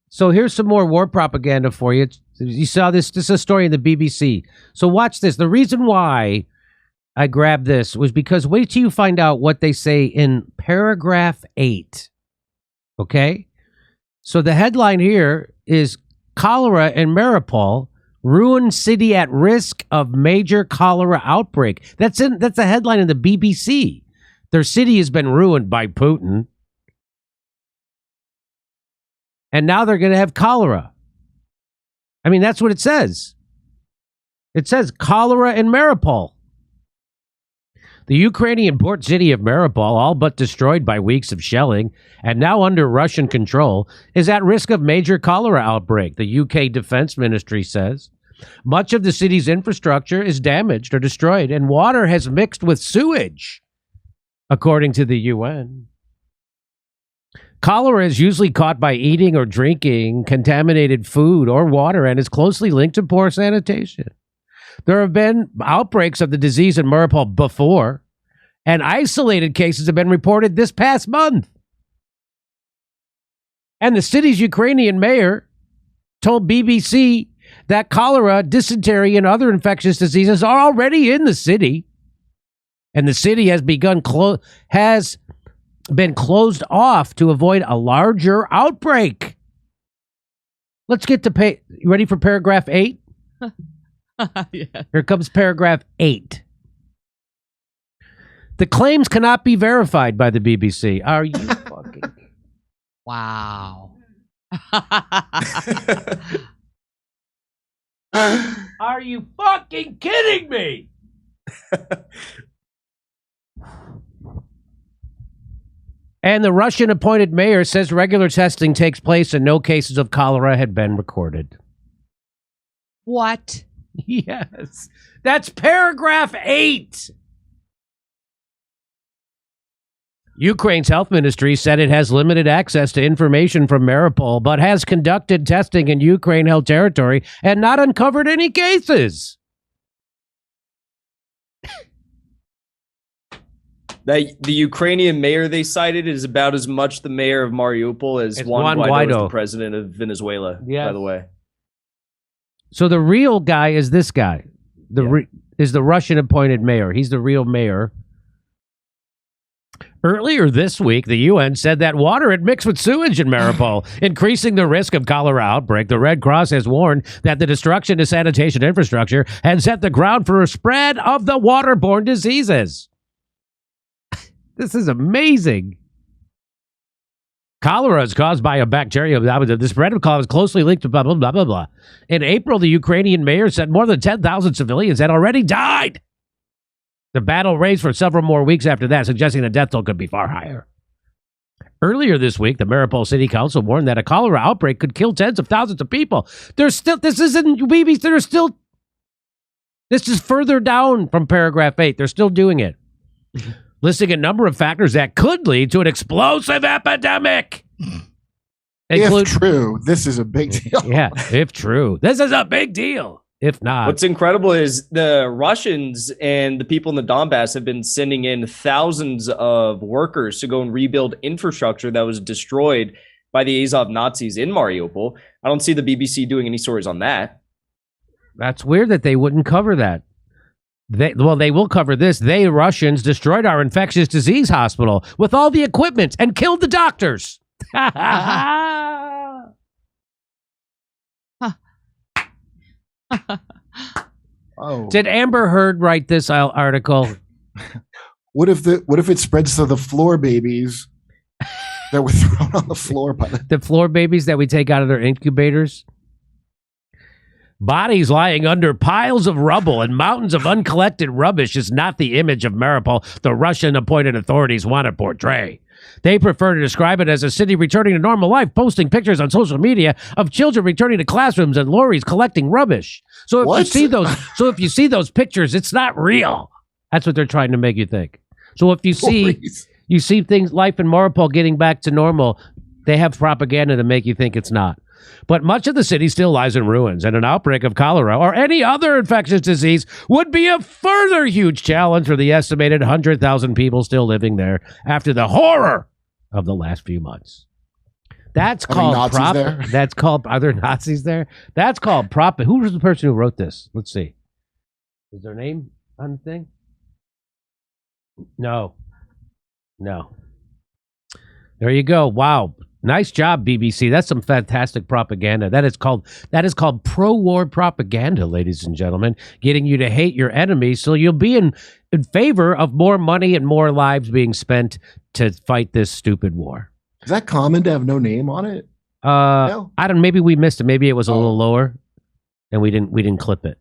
So here's some more war propaganda for you. You saw this. This is a story in the BBC. So watch this. The reason why I grabbed this was because wait till you find out what they say in paragraph 8. Okay? So the headline here is Cholera in Mariupol, ruined city at risk of major cholera outbreak. That's a headline in the BBC. Their city has been ruined by Putin. And now they're going to have cholera. I mean, that's what it says. It says cholera in Mariupol. The Ukrainian port city of Mariupol, all but destroyed by weeks of shelling and now under Russian control, is at risk of major cholera outbreak, the UK Defense Ministry says. Much of the city's infrastructure is damaged or destroyed, and water has mixed with sewage, according to the UN. Cholera is usually caught by eating or drinking contaminated food or water and is closely linked to poor sanitation. There have been outbreaks of the disease in Mariupol before, and isolated cases have been reported this past month. And the city's Ukrainian mayor told BBC that cholera, dysentery, and other infectious diseases are already in the city, and the city has been closed off to avoid a larger outbreak. Let's get to you ready for paragraph 8? Yeah. Here comes paragraph 8. The claims cannot be verified by the BBC. Are you fucking... Wow. Are you fucking kidding me? And the Russian-appointed mayor says regular testing takes place and no cases of cholera had been recorded. What? Yes. That's paragraph 8. Ukraine's health ministry said it has limited access to information from Mariupol, but has conducted testing in Ukraine-held territory and not uncovered any cases. The Ukrainian mayor they cited is about as much the mayor of Mariupol as Juan Guaido is the president of Venezuela, by the way. So the real guy is this guy. Is the Russian-appointed mayor. He's the real mayor. Earlier this week, the UN said that water had mixed with sewage in Mariupol, increasing the risk of cholera outbreak. The Red Cross has warned that the destruction to sanitation infrastructure had set the ground for a spread of the waterborne diseases. This is amazing. Cholera is caused by a bacterium. The spread of cholera is closely linked to blah, blah, blah, blah, blah. In April, the Ukrainian mayor said more than 10,000 civilians had already died. The battle raged for several more weeks after that, suggesting the death toll could be far higher. Earlier this week, the Mariupol City Council warned that a cholera outbreak could kill tens of thousands of people. This is further down from paragraph 8. They're still doing it. Listing a number of factors that could lead to an explosive epidemic. If true, this is a big deal. Yeah, if true. This is a big deal. If not. What's incredible is the Russians and the people in the Donbas have been sending in thousands of workers to go and rebuild infrastructure that was destroyed by the Azov Nazis in Mariupol. I don't see the BBC doing any stories on that. That's weird that they wouldn't cover that. They will cover this. They, Russians, destroyed our infectious disease hospital with all the equipment and killed the doctors. Oh. Did Amber Heard write this article? What if it spreads to the floor babies that were thrown on the floor by the floor babies that we take out of their incubators? Bodies lying under piles of rubble and mountains of uncollected rubbish is not the image of Mariupol the Russian-appointed authorities want to portray. They prefer to describe it as a city returning to normal life, posting pictures on social media of children returning to classrooms and lorries collecting rubbish. So if you see those pictures, it's not real. That's what they're trying to make you think. So if you see things, life in Mariupol getting back to normal, they have propaganda to make you think it's not. But much of the city still lies in ruins, and an outbreak of cholera or any other infectious disease would be a further huge challenge for the estimated 100,000 people still living there after the horror of the last few months. That's Are there called Nazis prop. there? That's called. Are there Nazis there? That's called prop. Who was the person who wrote this? Let's see. Is their name on the thing? No. There you go. Wow. Nice job, BBC. That's some fantastic propaganda. That is called pro-war propaganda, ladies and gentlemen, getting you to hate your enemies so you'll be in favor of more money and more lives being spent to fight this stupid war. Is that common to have no name on it? No. I don't. Maybe we missed it. Maybe it was a little lower, and we didn't clip it.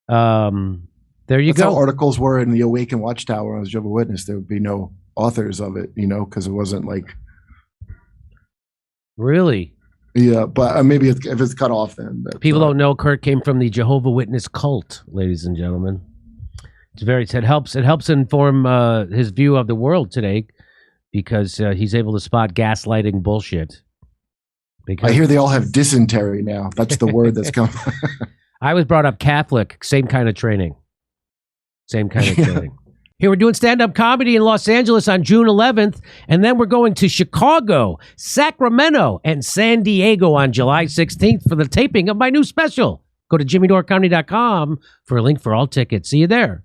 There you That's go. how articles were in the Awaken Watchtower as Jehovah's Witness. There would be no authors of it, because it wasn't like. Really? Yeah, but maybe if it's cut off, then People don't know Kurt came from the Jehovah's Witness cult, ladies and gentlemen. It helps inform his view of the world today, because he's able to spot gaslighting bullshit. I hear they all have dysentery now. That's the word that's coming. I was brought up Catholic, same kind of training. Here, we're doing stand-up comedy in Los Angeles on June 11th, and then we're going to Chicago, Sacramento, and San Diego on July 16th for the taping of my new special. Go to jimmydorecomedy.com for a link for all tickets. See you there.